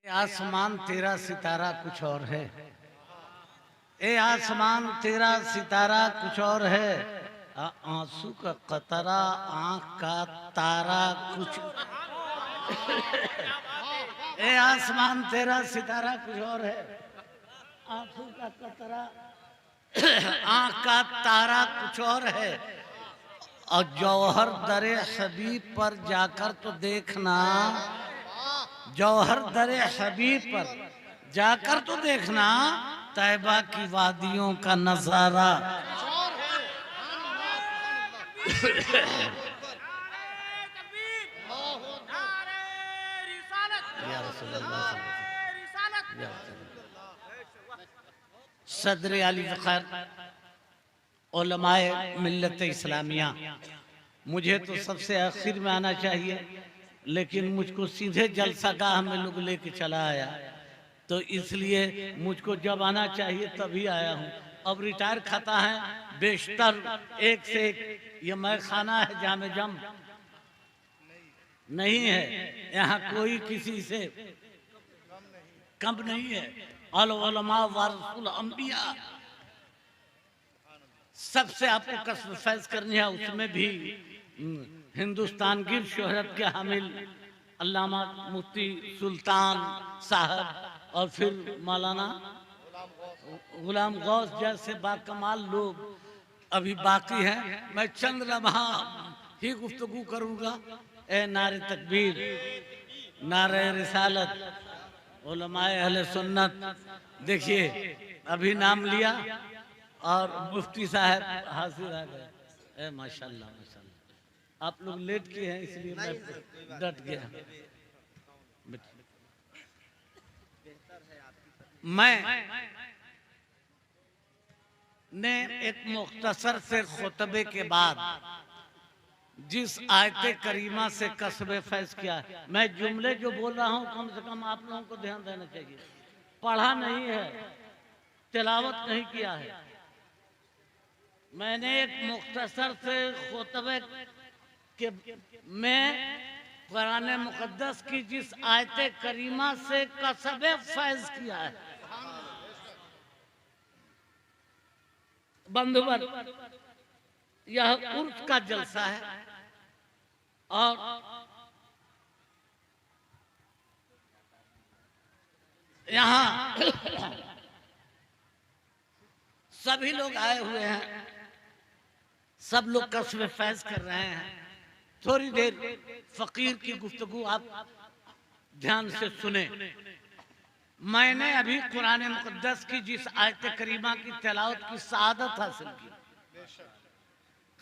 आसमान तेरा सितारा कुछ और है, ए आसमान तेरा सितारा कुछ और है, आंसू का कतरा आंख का तारा कुछ। ए आसमान तेरा सितारा कुछ और है, आंसू का कतरा आंख का तारा कुछ और है। और जौहर दरे हबीब पर जाकर तो देखना, जौहर दरे हबीब पर जाकर तो देखना तैबा की वादियों का नजारा। सदर अली फ़खर उलमाए मिल्लत इस्लामिया, मुझे तो सबसे आखिर में आना चाहिए, लेकिन मुझको सीधे जलसागाह में लोग लेके चला आया, तो इसलिए मुझको जब आना चाहिए तभी आया हूँ। अब रिटायर खाता है बेशतर एक से एक, ये मैं खाना है जामे जम नहीं है, यहाँ कोई किसी से कम नहीं है। अल उलमा वरसुल अंबिया, सबसे आपको कसम फैज करनी है, उसमें भी हिंदुस्तान की शोहरत के हामिल अल्लामा मुफ्ती सुल्तान साहब और फिर मौलाना गुलाम गौस जैसे बाकमाल लोग अभी बाकी हैं। मैं चंद लम्हा ही गुफ्तगू करूंगा। ए नारे तकबीर, नारे रिसालत, उलमाए अहले सुन्नत। देखिए अभी नाम लिया और मुफ्ती साहब हाजिर आ गए। ए माशाल्लाह माशाल्लाह, आप लोग लेट किए हैं इसलिए मैं डट गया। मैं ने एक मुख्तसर से खुतबे के बाद जिस आयते करीमा से कसबे फैज किया, मैं जुमले जो बोल रहा हूँ कम से कम आप लोगों को ध्यान देना चाहिए। पढ़ा नहीं है, तिलावत नहीं किया है, मैंने एक मुख्तसर से खुतबे के में कुरान मुकद्दस की जिस आयते करीमा से कसबे फैज किया है। बंधुवर, यह उर्स का जलसा है और यहाँ सभी लोग आए हुए हैं, सब लोग कसबे फैज कर रहे हैं। थोड़ी देर फकीर की गुफ्तगू आप ध्यान से सुने। मैंने अभी कुरान मुकद्दस की जिस आयत करीमा की तिलावत की सआदत हासिल की,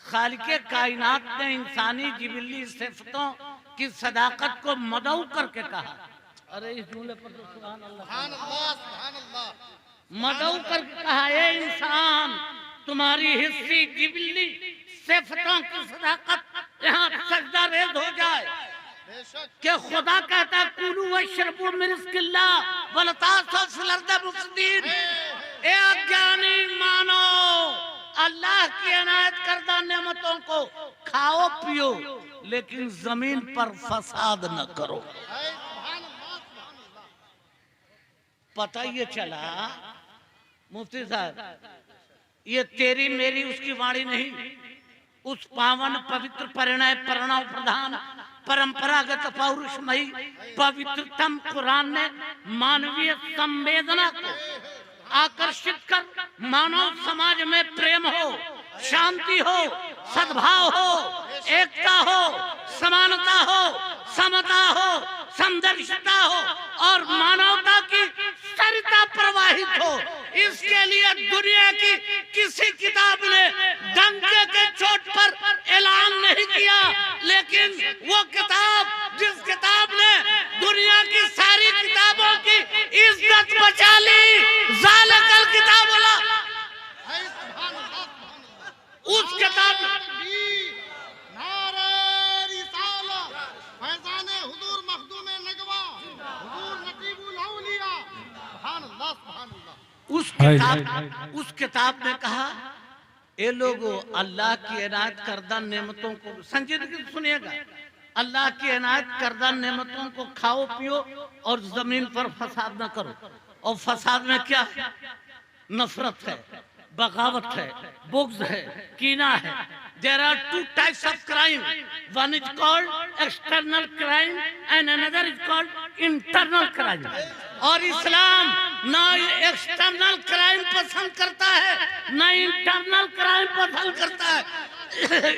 खालिके कायनात ने इंसानी जिबिली सिफतों की सदाकत को मदऊ करके कहा। अरे इस जुमले पर तो सुभान अल्लाह, सुभान अल्लाह, मदऊ करके कहा, ये इंसान तुम्हारी हिस्सी जिबिली सिफतों की सदाकत यहाँ सजदा रेज हो जाए कि खुदा कहता है कुलू वशरबू मिन रिज़्क़िल्लाह वला तासौ फिल अर्दि मुफ़सीदीन। ए अज्ञानी मानो, अल्लाह की इनायत करदा नेमतों को खाओ पियो, लेकिन जमीन पर फसाद न करो। पता ये चला मुफ्ती साहब, ये तेरी मेरी उसकी वाणी नहीं, उस पावन पवित्र परिणय प्रणव प्रधान परंपरागत पौरुषमयी पवित्रतम कुरान ने मानवीय संवेदना को आकर्षित कर मानव समाज में प्रेम हो, शांति हो, सद्भाव हो, एकता हो, समानता हो, समता हो, समदर्शिता हो और मानवता की सरिता प्रवाहित हो, इसके लिए दुनिया की किसी किताब ने डंके के चोट पर ऐलान नहीं किया, लेकिन वो किताब जिस किताब ने दुनिया की सारी किताबों की इज्जत बचा ली, ज़ालिकल किताबुल्लाह, उस किताब उस किताब ने कहा, ए लोगों, अल्लाह की इनायत करदा नेमतों को संजीदगी से सुनिएगा, अल्लाह की इनायत करदा नेमतों को खाओ पियो और जमीन पर फसाद न करो। और फसाद में क्या है? नफरत है, बगावत है, बुग़्ज़ है, कीना है। There are two types of crime. One is called external crime and another is called internal crime. और इस्लाम ना एक्सटर्नल क्राइम पसंद करता है ना इंटरनल क्राइम पसंद करता है।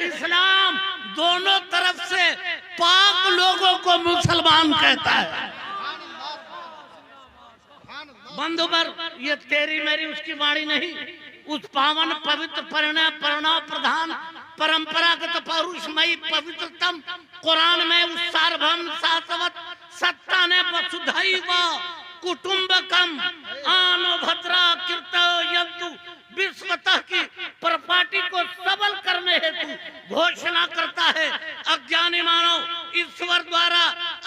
इस्लाम दोनों तरफ से पाक लोगों को मुसलमान कहता है। बंधुवर, ये तेरी मेरी उसकी वाणी नहीं, उस पावन पवित्र परिणय प्रणव प्रधान परंपरागत पौरुषमयी पवित्रतम कुरान में उस सार्वभौम शाश्वत सत्ता ने वसुधैव कुटुंबकम आनो भद्रा कीर्त यन्तु विश्वतः की प्रॉपर्टी को सबल करने हेतु घोषणा करता है। अज्ञानी मानव ईश्वर द्वारा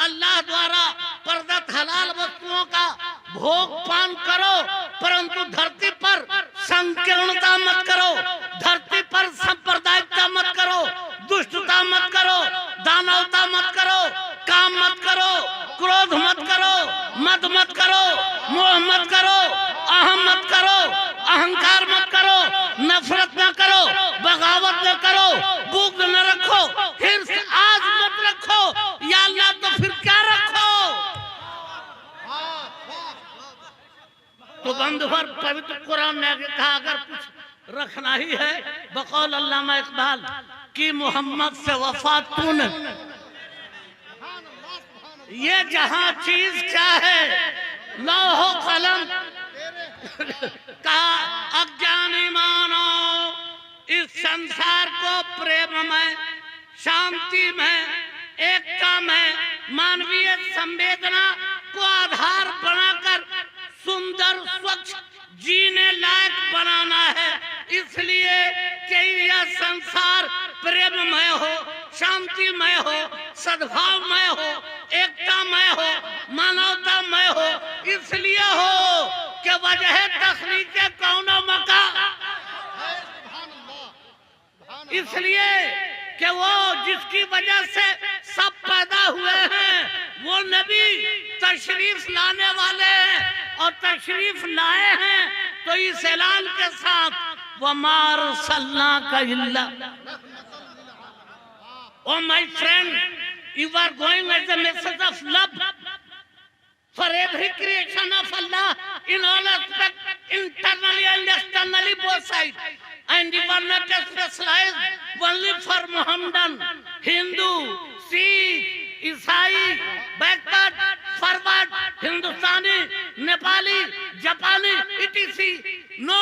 अल्लाह द्वारा प्रदत्त हलाल वस्तुओं का भोग पान करो, परंतु धरती पर संकीर्णता मत करो, धरती पर सांप्रदायिकता मत करो, दुष्टता मत करो, दानवता मत करो, काम मत करो, क्रोध मत करो, मद मत करो, मोह मत करो, अहम मत करो, अहंकार मत करो, नफरत न करो, बगावत न करो, बुग़्ज़ न रखो, हिर्स आज मत रखो, या अल्लाह तो फिर क्या रखो। तो बंधुवर, पवित्र कुरान ने कहा अगर कुछ रखना ही है, बकौल अल्लामा इकबाल की मोहम्मद से वफा तूने, ये जहां चीज क्या है, लौह कलम का अज्ञानी मानो इस संसार को प्रेम में, शांति में, एकता में, मानवीय संवेदना को आधार बनाकर सुंदर स्वच्छ जीने लायक बनाना है। इसलिए कि यह संसार प्रेममय हो, शांतिमय हो, सद्भावमय हो, एकतामय हो, मानवतामय हो। इसलिए हो कि वजह तखलीक कौनो मका, इसलिए कि वो जिसकी वजह से सब पैदा हुए हैं वो नबी तशरीफ लाने वाले हैं और तशरीफ लाए हैं। तो इस ऐलान के साथ वमा रसलनाका इल्ला, oh my friend, you are going as a message of love for every creation of Allah in all aspects, internally and externally, both sides. And you are not specialized only for Muhammadan, Hindu, Sikh, Isai, backward, forward, Hindustani, Nepali, Japani, etc. No,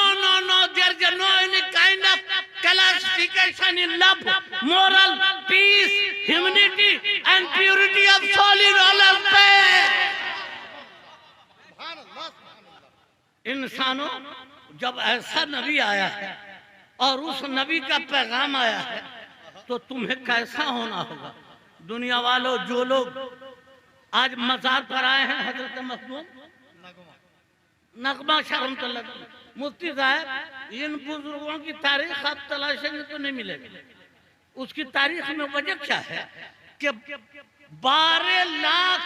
there is no any kind of classification in love, moral, peace, humanity and purity of soul in all aspects. इंसानों, जब ऐसा नबी आया है और उस नबी का पैगाम आया है तो तुम्हें कैसा होना होगा। दुनिया वालों, जो लोग आज मजार पर आए हैं, हजरत मखदूम नगमा शर्म तो लग, मुफ्ती साहब, इन बुजुर्गों की तारीख आप तलाशेंगे तो नहीं मिलेगी। उसकी तारीख में वजह क्या है कि 12 लाख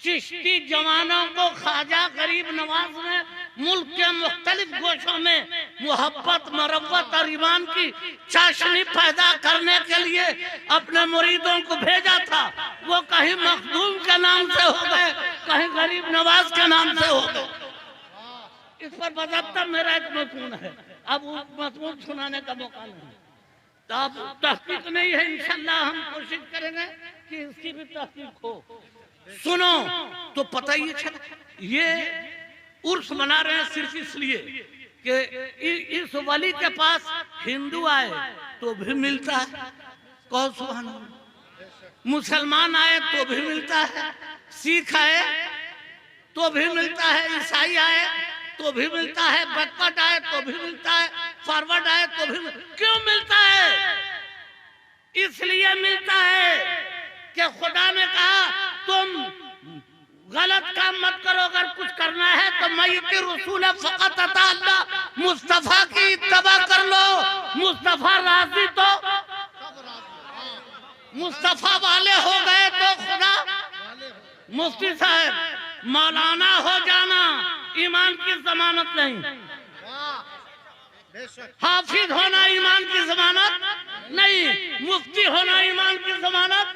चिश्ती जवानों को ख्वाजा गरीब नवाज ने मुल्क के मुख्तलिफ गोशों में मोहब्बत, मरवत और ईमान की चाशनी पैदा करने के लिए अपने मुरीदों को भेजा था। वो कहीं मखदूम के नाम से हो गए, कहीं गरीब नवाज के नाम से हो गए। इस पर बजाबता मेरा एक मजमून है, अब वो मजमून सुनाने का मौका नहीं, तो अब तहकीक नहीं है। इंशाल्लाह हम कोशिश करेंगे कि इसकी भी तहकीक हो। सुनो तो पता ही चला, ये उर्स मना रहे हैं सिर्फ इसलिए कि इस वली के पास हिंदू आए तो भी मिलता है, कहो सुभान अल्लाह, मुसलमान आए तो भी मिलता है, सिख आए तो भी मिलता है, ईसाई आए तो भी मिलता है, बैकवर्ड आए तो भी मिलता है, फॉरवर्ड आए तो भी क्यों मिलता है? इसलिए मिलता है कि खुदा ने कहा तुम गलत काम मत करो, अगर कुछ करना है तो मैयती रसूल फकत अता अल्लाह, मुस्तफा की इत्तबा कर लो, मुस्तफा राजी तो मुस्तफा वाले हो गए तो खुदा। मुफ्ती साहब, मौलाना हो जाना ईमान की जमानत नहीं, हाफिज होना ईमान की जमानत नहीं, मुफ्ती होना ईमान की जमानत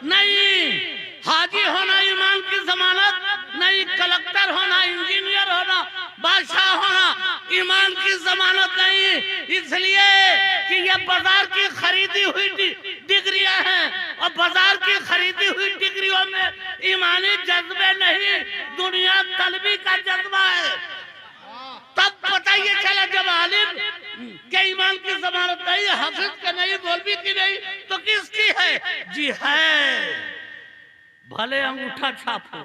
नहीं, हाजी होना ईमान की जमानत नहीं, कलेक्टर होना, इंजीनियर होना, बादशाह होना ईमान की जमानत नहीं। इसलिए कि ये बाजार की खरीदी हुई डिग्रियां हैं और बाजार की खरीदी हुई डिग्रियों में ईमानी जज्बे नहीं, दुनिया तलबी का जज्बा है। तब पता ये चला जब आलिम के ईमान की जमानत नहीं, हाफिज के नहीं, मौलवी की नहीं, तो किसकी है? जी है, भले अंगूठा छाप हो,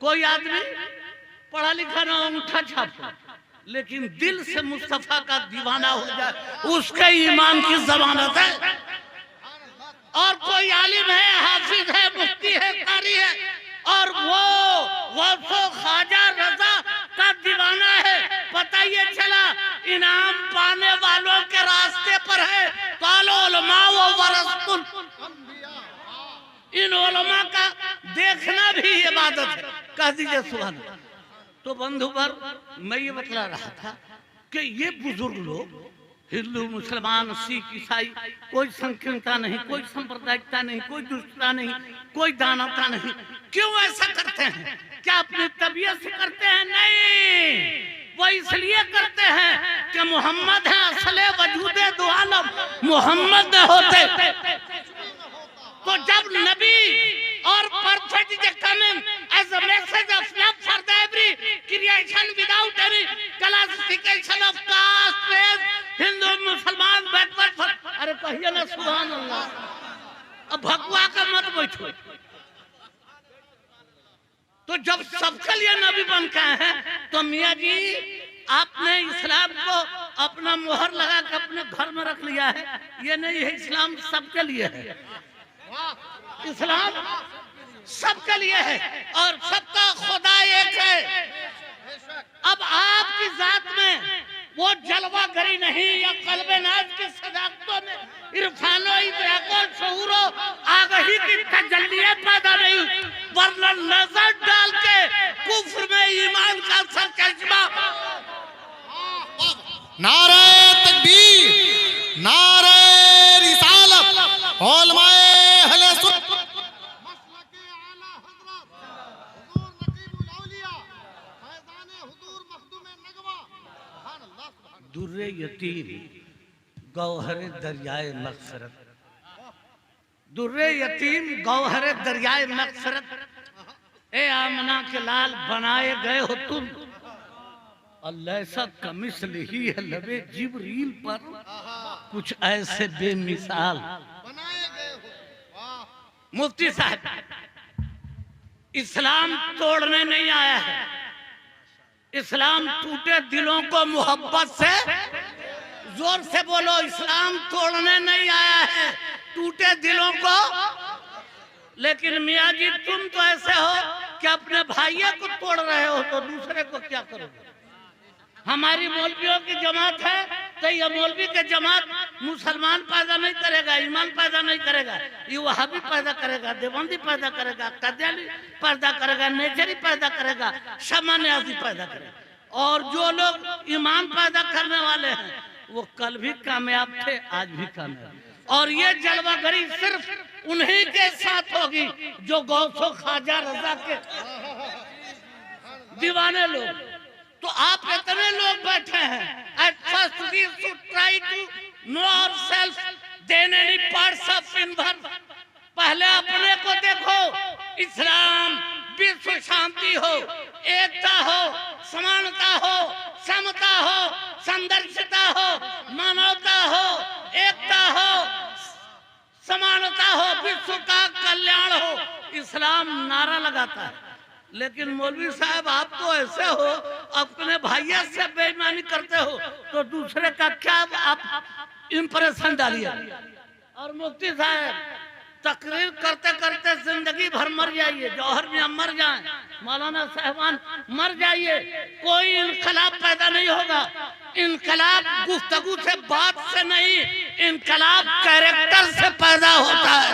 कोई आदमी पढ़ा लिखा ना अंगूठा छाप हो, लेकिन दिल से मुस्तफा का दीवाना हो जाए, उसके ईमान की जमानत है। और कोई आलिम है, हाफिज है, मुफ्ती है, कारी है, और वो गौसो ख्वाजा रजा का दीवाना है, पता ये चला इनाम पाने वालों के रास्ते पर है। कालो उलमा व वरस्तुल, इन उलमा का देखना भी इबादत है। कह दीजिए सुभान अल्लाह। तो बंधुवर, मैं ये बतला रहा था कि ये बुजुर्ग लोग, हिंदू, मुसलमान, सिख, ईसाई, कोई संकीर्णता नहीं, कोई सांप्रदायिकता नहीं, कोई दुष्टता नहीं, कोई दानवता नहीं, क्यों ऐसा करते हैं? क्या अपनी तबीयत से करते हैं? नहीं, वो इसलिए करते हैं कि मोहम्मद है असले वजूदे दो आलम। मोहम्मद न होते तो जब नबी और perfect is coming as a message of love for the every creation without any classification of caste, race, Hindu, मुसलमान, बैकवर्ड। अरे कहिए ना सुभान अल्लाह। अब भगवा का मत बैठो। तो जब सबके लिए नबी बन के हैं, तो मियाँ जी आपने इस्लाम को अपना मोहर लगा के अपने घर में रख लिया है। ये नहीं है, इस्लाम सबके लिए है, इस्लाम सबके लिए है और सबका खुदा एक है। अब आपकी जात में वो जलवागरी नहीं या कल्बे नाज की सदाकतों में इरफानो इदराको शऊरो आगही की तजल्लियां पैदा नहीं, वरना नजर डाल के कुफ्र में ईमान का सरचश्मा। नारे तकबीर, नारे रिसालत, उलमाए अहले सुन्नत, मसलके आला हजरत, हुजूर नकीबुल औलिया, फैज़ाने हुजूर मखदूमे नगवा, सुभान अल्लाह, सुभान अल्लाह। दुर्रे यतीम गौहरे दरियाए मग़फ़िरत, दुर्रे यतीम गौहरे दरियाए मग़फ़िरत, ए आमना के लाल बनाए गए हो तुम, अल्लाह कमिसल ही है लबे जिब्रील पर, कुछ ऐसे बेमिसाल बनाए गए हो। मुफ्ती साहब, इस्लाम तोड़ने नहीं आया है, इस्लाम टूटे दिलों को मोहब्बत से, जोर से बोलो, इस्लाम तोड़ने नहीं आया है, टूटे दिलों को। लेकिन मियाँ जी तुम तो ऐसे हो कि अपने भाइयों को तोड़ रहे हो, तो दूसरे को क्या करोगे? हमारी मौलवियों की जमात है, तो ये मौलवी के जमात मुसलमान पैदा नहीं करेगा, ईमान पैदा नहीं करेगा, ये वहाबी पैदा करेगा, देवबंदी पैदा करेगा, कद्याली पैदा करेगा, नेचरी पैदा करेगा, शमान्याजी पैदा करेगा। और जो लोग ईमान पैदा करने वाले हैं वो कल भी कामयाब थे, आज भी कामयाब। और ये जलवागरी सिर्फ उन्हीं के साथ होगी जो गौसो ख्वाजा रजा के दीवाने लोग। तो आप इतने लोग बैठे हैं, at first we should try to know ourselves, then any parts of inverse। पहले अपने को देखो, इस्लाम विश्व शांति हो, एकता हो, समानता हो, समता हो, संदर्शिता हो, मानवता हो, एकता हो, समानता हो, विश्व का कल्याण हो, इस्लाम नारा लगाता है। लेकिन मौलवी साहब आप तो ऐसे हो, अपने भाइयों से बेईमानी करते हो, तो दूसरे का क्या आप इंप्रेशन डालिए। और मुफ्ती साहब तकरीर करते करते जिंदगी भर मर जाइए, जौहर में मर जाएं, मौलाना साहबान मर जाइए, कोई इनकलाब पैदा नहीं होगा। इनकलाब गुफ्तगू से, बात से नहीं, इनकलाब कैरेक्टर से पैदा होता है।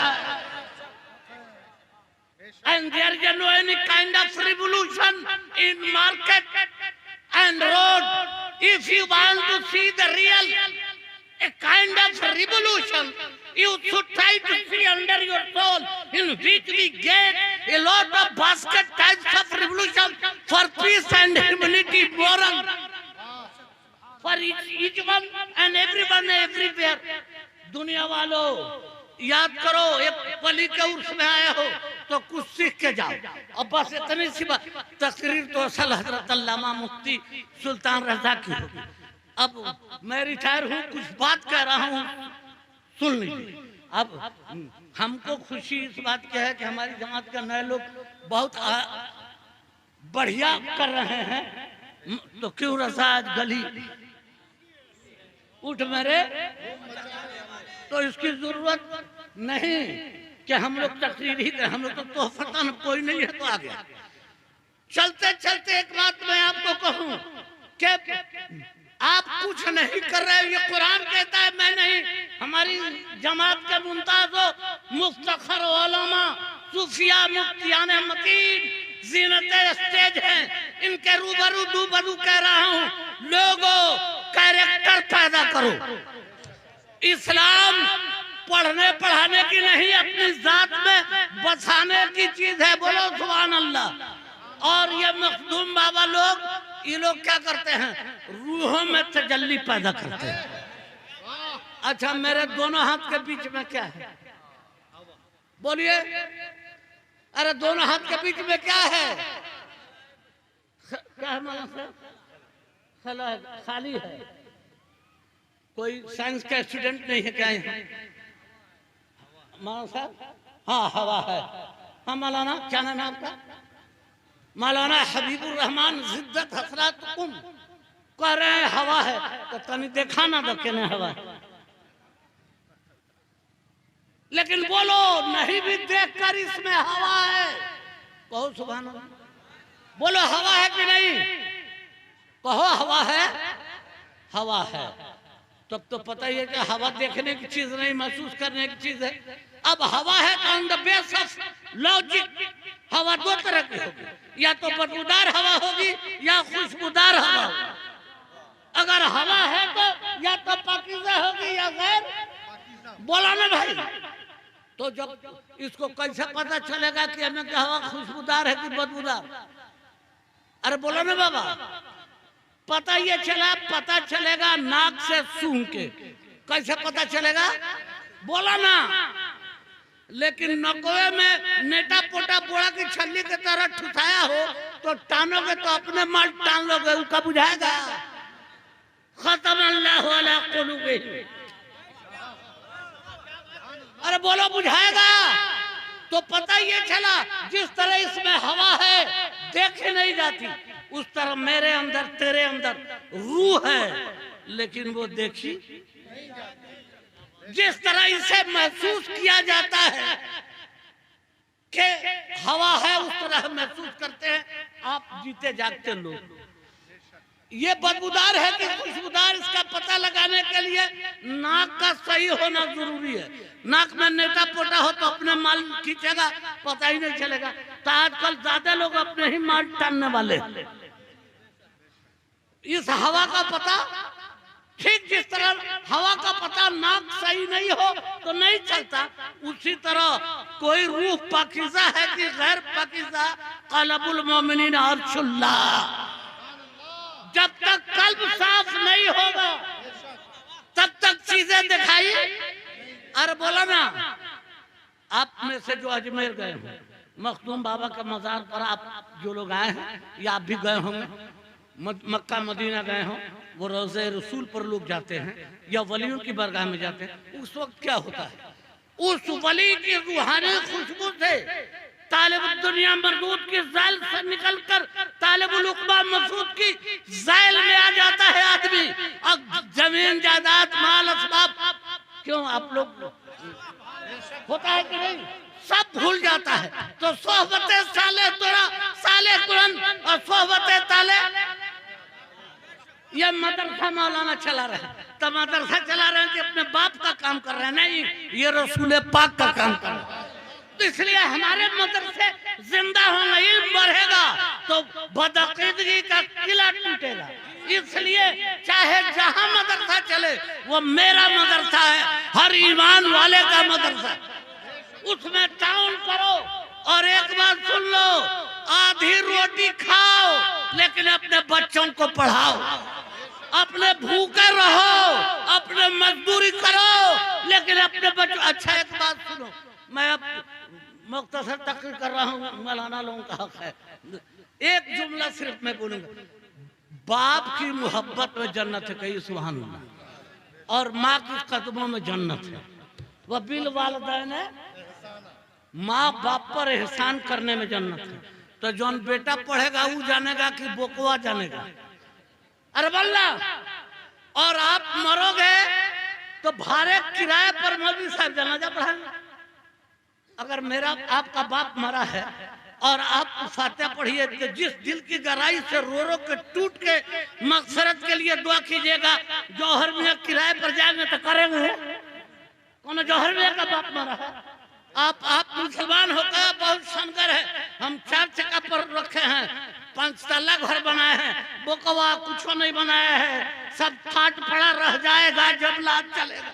And there is no any kind of revolution in market and road. If you want to see the real a kind of revolution, you should try to see under your soul, in which we get a lot of basket types of revolution for peace and humanity, moral, for each one and everyone everywhere. दुनिया वालों याद करो, एक वली के उर्स में आए हो तो कुछ सीख के जाओ। अब बस इतनी सी बात, तकरीर तो असल हजरत अल्लामा मुफ्ती सुल्तान रजा की होगी। अब मैं रिटायर हूँ, कुछ बात कह रहा हूँ, सुन लीजिए। अब हमको खुशी इस बात की है कि हमारी जमात के नए लोग बहुत बढ़िया कर रहे हैं। तो क्यों रजा आज गली उठ मेरे, तो इसकी जरूरत नहीं कि हम लोग तकरीर ही करें, हम लोग तो तोहफतन कोई नहीं है तो आ गया। चलते चलते एक बात मैं आपको कहूं कि आप कुछ नहीं कर रहे, ये कुरान कहता है, मैं नहीं। हमारी जमात के मुमताज मुफ्तखर उलमा सूफिया मुफ्तियान मतीन जीनत स्टेज हैं, इनके रूबरू कह रहा हूं, लोगों कैरेक्टर पैदा करो। इस्लाम पढ़ने पढ़ाने की नहीं, अपनी जात में बसाने की चीज है। बोलो सुभान अल्लाह। और ये मखदूम बाबा लोग, ये लोग क्या करते हैं, रूहों में तजल्ली पैदा करते हैं। अच्छा, मेरे दोनों हाथ के बीच में क्या है, बोलिए। अरे दोनों हाथ के बीच में क्या है, क्या है मतलब, खाली है। कोई साइंस का स्टूडेंट नहीं है क्या यहाँ? मौलाना साहब, हाँ हवा है। हाँ मौलाना, क्या नाम है आपका? मौलाना हबीबुर रहमान जिद्दत हसरत कुम कह रहे हैं हवा है, तो तनी देखा ना दो के हवा है। लेकिन बोलो नहीं भी देखकर इसमें हवा है, कहो सुभान अल्लाह। बोलो हवा है कि नहीं, कहो हवा है। हवा है तब तो पता ही है कि हवा देखने की चीज नहीं, महसूस करने की चीज है। अब हवा है तो on the base of logic हवा दो तरह की होगी, या तो बदबूदार हवा होगी या खुशबूदार हवा होगी। अगर हवा है तो या तो पाकीज़ा होगी या गैर। बोला ना भाई, तो जब इसको कैसे पता चलेगा कि हमें क्या हवा खुशबूदार है कि बदबूदार? अरे बोलो ना बाबा, पता ये चला, पता चलेगा नाक से सूंघ के। कैसे पता चलेगा, बोला ना। लेकिन नकोए में नेटा पोटा बोड़ा की छल्ली की तरह ठुसाया हो तो टानोगे तो अपने माल टान लोगे, उसका बुझाएगा। खत्म अल्लाह अला कुलूबिहिम। अरे बोलो बुझाएगा। तो पता ये चला, जिस तरह इसमें हवा है देखे नहीं जाती, उस तरह मेरे अंदर तेरे अंदर रूह है, लेकिन वो देखी। जिस तरह इसे महसूस किया जाता है कि हवा है, उस तरह महसूस करते हैं आप जीते जागते लोग। ये बदबूदार है कि खुशबूदार, इसका पता लगाने के लिए नाक का सही होना जरूरी है। नाक में नेटा पोटा हो तो अपने माल खींचेगा, पता ही नहीं चलेगा। तो आजकल ज्यादा लोग अपने ही माल टानने वाले। इस हवा का पता, ठीक जिस तरह हवा का पता नाक सही नहीं हो तो नहीं चलता, उसी तरह कोई रूह पाकीज़ा है कि गैर पाकीज़ा, क़ल्बुल मोमिनीन अर्शुल्लाह। जब तक कल्ब साफ नहीं होगा तब तक चीजें दिखाई। अरे बोला ना, आप में से जो अजमेर गए हो, मखदूम बाबा के मजार पर आप जो लोग आए हैं, या आप भी गए होंगे, मक्का मदीना गए हो, वो रोज़े रसूल पर लोग जाते हैं या वलियों की बरगाह में जाते हैं। उस वक्त क्या होता है, उस वली की रूहानी खुशबू से तालिब दुनिया मरदूद की ज़ैल से निकलकर तालिबुल उक़बा मसूद की ज़ैल में आ जाता है आदमी। अब जमीन जायदाद माल असबाब, क्यों आप लोग होता है कि नहीं, सब भूल जाता है। तो सोहबते साले तोरा साले कुरान और सोहबते ताले, ये मदरसा मौलाना चला रहा है। तो मदरसा चला रहे हैं कि अपने बाप का काम कर रहे हैं? नहीं, ये रसूल पाक का काम कर रहे हैं। तो इसलिए हमारे मदरसे जिंदा होंगे, ये बढ़ेगा तो बदअकीदगी का किला टूटेगा। इसलिए चाहे जहां मदरसा चले वो मेरा मदरसा है, हर ईमान वाले का मदरसा, उसमें ताउन करो। और एक बात सुन लो, आधी रोटी खाओ लेकिन अपने बच्चों को पढ़ाओ, अपने भूखे रहो, अपने मजदूरी करो लेकिन अपने बच्चों। अच्छा एक बात सुनो, मैं अब मुख्तसर तकरीर कर रहा हूँ, मौलाना लोगों का हक है, एक जुमला सिर्फ मैं बोलूंगा। बाप की मोहब्बत में जन्नत है, कही सुभान अल्लाह, और माँ के कदमों में जन्नत है। वह बिल वालिदैन है, माँ बाप पर एहसान करने में जन्नत है। तो जौन बेटा पढ़ेगा वो जानेगा कि बोकवा जानेगा। अरे बल्ला, और आप मरोगे तो भाड़े किराए पर मौलवी साहब जनाजा पढ़ाएंगे। अगर मेरा आपका बाप मरा है और आप फातिहा पढ़िए तो जिस दिल की गहराई से रो रो के टूट के मकसरत के लिए दुआ कीजिएगा, जौहर मियां किराए पर जाएंगे तो करेंगे? कौन जौहर मियां का बाप मरा है? आप मुसलमान होकर बहुत समगर है, हम 4 चक्का पर रखे हैं, 5 तल्ला घर बनाए हैं, बोकवा कुछ नहीं बनाया है, सब फाट पड़ा रह जाएगा जब लाद चलेगा।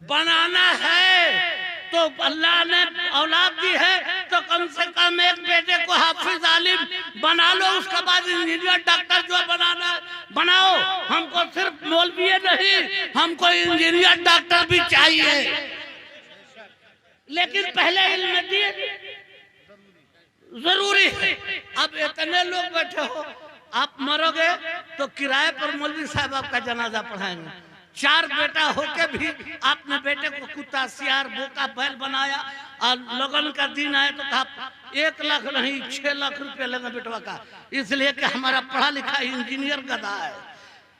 बनाना है तो अल्लाह ने औलाद दी है तो कम से कम एक बेटे को हाफिज आलिम बना लो, उसके बाद इंजीनियर डॉक्टर जो बनाना बनाओ। हमको सिर्फ मौलवी नहीं, हमको इंजीनियर डॉक्टर भी चाहिए, लेकिन पहले इल्म दिए जरूरी है। अब इतने लोग बैठे हो, आप मरोगे तो किराए पर मौलवी साहब आपका जनाजा पढ़ाएंगे। 4 बेटा होके भी आपने बेटे को कुत्ता, सियार, बोका, बैल बनाया, और लगन का दिन आया तो कहा 1 लाख नहीं 6 लाख रुपए लगा बेटवा का, इसलिए कि हमारा पढ़ा लिखा इंजीनियर गधा है।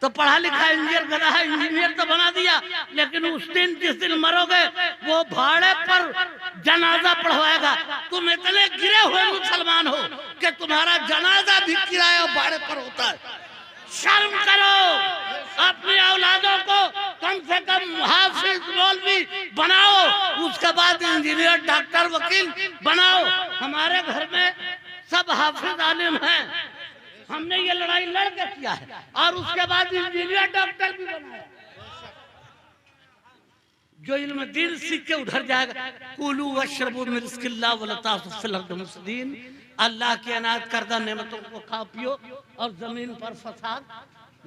तो पढ़ा लिखा इंजीनियर गधा है, इंजीनियर तो बना दिया, लेकिन उस दिन जिस दिन मरोगे वो भाड़े पर जनाजा पढ़वाएगा। तुम इतने गिरे हुए मुसलमान हो कि तुम्हारा जनाजा भी किराए और भाड़े पर होता है। शर्म करो, अपनी औलादों को कम से कम हाफिज मौलवी बनाओ, उसके बाद इंजीनियर डॉक्टर वकील बनाओ। हमारे घर में सब हाफिज आलिम हैं, हमने ये लड़ाई लड़ के किया है, और उसके बाद इंजीनियर डॉक्टर भी बनाया। जो इल्म दीन सीख के उधर जाएगा, कुलू वशरबू मिन रिज़्क़िल्लाह वला तासू फिल अर्दि मुफ़्सिदीन, अल्लाह की अनायत करदा नेमतों को खाओ पियो और जमीन पर फसाद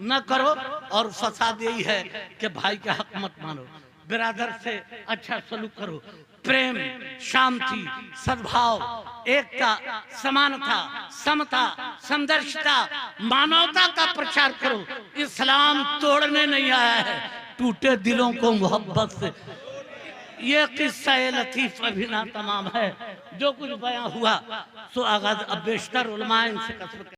न करो। और फसाद यही है कि भाई का हक मत मानो, बिरादर से अच्छा सलूक करो, प्रेम, शांति, सद्भाव, एकता, समानता, समता, समदर्शिता, मानवता का प्रचार करो। इस्लाम तोड़ने नहीं आया है, टूटे दिलों को मोहब्बत से। ये किस्सा लतीफ अभी ना तमाम है, जो कुछ बयां हुआ सो आगाज अब बेशतर उलमा इनसे कसरत